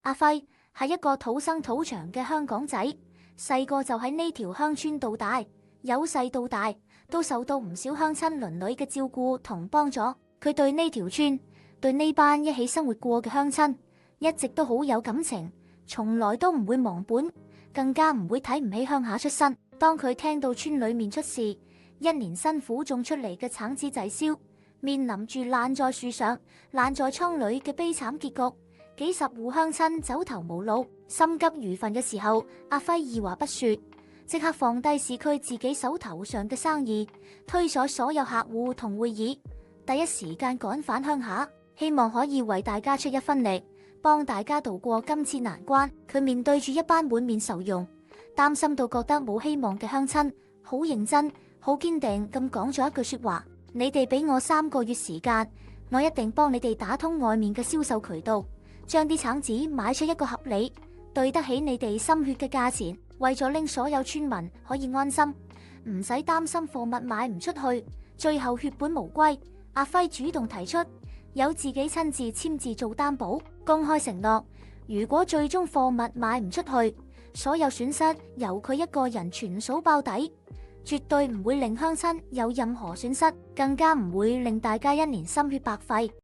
阿輝係一個土生土長嘅香港仔，細個就喺呢條鄉村到大，由細到大都受到唔少鄉親鄰里嘅照顧同幫助。佢對呢條村、對呢班一起生活過嘅鄉親，一直都好有感情，從來都唔會忘本，更加唔會睇唔起鄉下出身。當佢聽到村裏面出事，一年辛苦種出嚟嘅橙子滯銷，面臨住爛在樹上、爛在倉裏嘅悲慘結局，幾十戶鄉親走投無路，心急如焚嘅時候，阿輝二話不說，即刻放低市區自己手頭上嘅生意，推咗所有客戶同會議，第一時間趕返鄉下，希望可以為大家出一分力，幫大家渡過今次難關。佢面對住一班滿面愁容、擔心到覺得冇希望嘅鄉親，好認真、好堅定咁講咗一句說話：你哋俾我3個月時間，我一定幫你哋打通外面嘅銷售渠道，將啲橙子賣出一個合理、對得起你哋心血嘅價錢，為咗令所有村民可以安心，唔使擔心貨物賣唔出去，最後血本無歸。阿輝主動提出，有自己親自簽字做擔保，公開承諾，如果最終貨物賣唔出去，所有損失由佢一個人全數包底，絕對唔會令鄉親有任何損失，更加唔會令大家一年心血白費。